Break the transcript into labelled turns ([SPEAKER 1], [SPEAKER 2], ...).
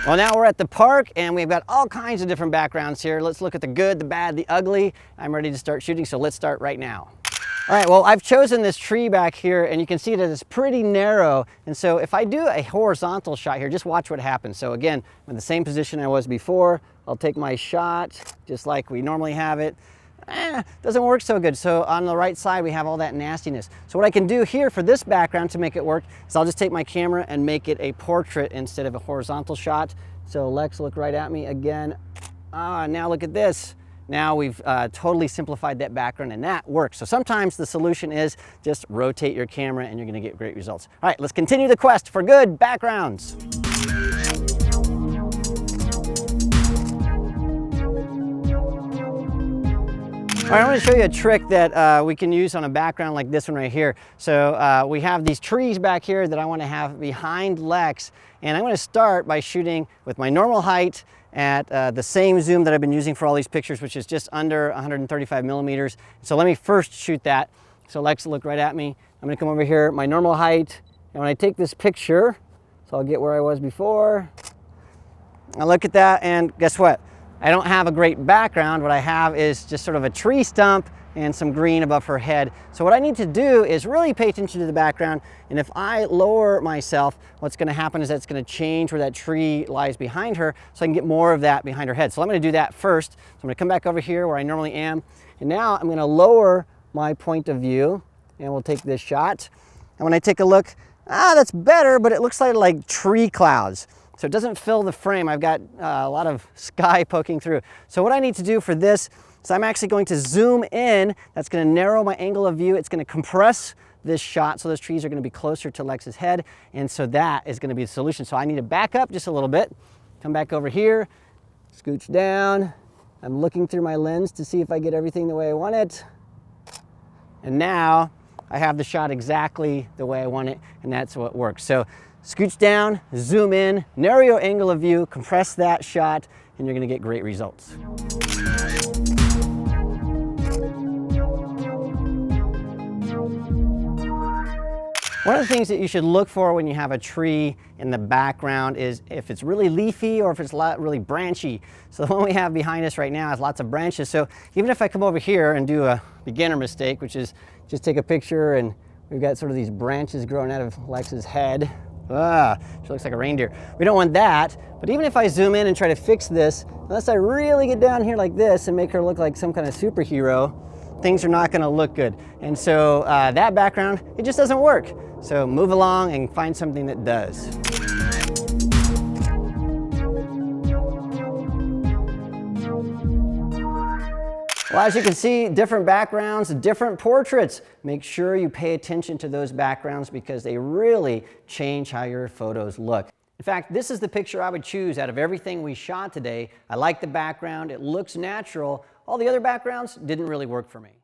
[SPEAKER 1] Well, now we're at the park and we've got all kinds of different backgrounds here. Let's look at the good, the bad, the ugly. I'm ready to start shooting, so let's start right now. All right, well, I've chosen this tree back here and you can see that it's pretty narrow. And so if I do a horizontal shot here, just watch what happens. So again, I'm in the same position I was before. I'll take my shot just like we normally have it. Doesn't work so good. So on the right side, we have all that nastiness. So what I can do here for this background to make it work is I'll just take my camera and make it a portrait instead of a horizontal shot. So Lex, look right at me again. Now look at this. Now we've totally simplified that background and that works. So sometimes the solution is just rotate your camera and you're gonna get great results. All right, let's continue the quest for good backgrounds. All right, I'm going to show you a trick that we can use on a background like this one right here. So we have these trees back here that I want to have behind Lex, and I'm going to start by shooting with my normal height at the same zoom that I've been using for all these pictures, which is just under 135 millimeters. So let me first shoot that. So Lex, look right at me. I'm going to come over here, my normal height, and when I take this picture, so I'll get where I was before. I look at that, and guess what? I don't have a great background. What I have is just sort of a tree stump and some green above her head. So what I need to do is really pay attention to the background. And if I lower myself, what's going to happen is that's going to change where that tree lies behind her so I can get more of that behind her head. So I'm going to do that first. So I'm going to come back over here where I normally am. And now I'm going to lower my point of view and we'll take this shot. And when I take a look, that's better, but it looks like tree clouds. So it doesn't fill the frame. I've got a lot of sky poking through. So what I need to do for this is I'm actually going to zoom in. That's going to narrow my angle of view. It's going to compress this shot so those trees are going to be closer to Lex's head. And so that is going to be the solution. So I need to back up just a little bit, come back over here, scooch down. I'm looking through my lens to see if I get everything the way I want it. And now I have the shot exactly the way I want it, and that's what works. So scooch down, zoom in, narrow your angle of view, compress that shot, and you're gonna get great results. One of the things that you should look for when you have a tree in the background is if it's really leafy or if it's really branchy. So the one we have behind us right now has lots of branches. So even if I come over here and do a beginner mistake, which is just take a picture and we've got sort of these branches growing out of Lex's head. She looks like a reindeer. We don't want that, but even if I zoom in and try to fix this, unless I really get down here like this and make her look like some kind of superhero, things are not gonna look good. And so that background, it just doesn't work. So move along and find something that does. Well, as you can see, different backgrounds, different portraits. Make sure you pay attention to those backgrounds because they really change how your photos look. In fact, this is the picture I would choose out of everything we shot today. I like the background, it looks natural. All the other backgrounds didn't really work for me.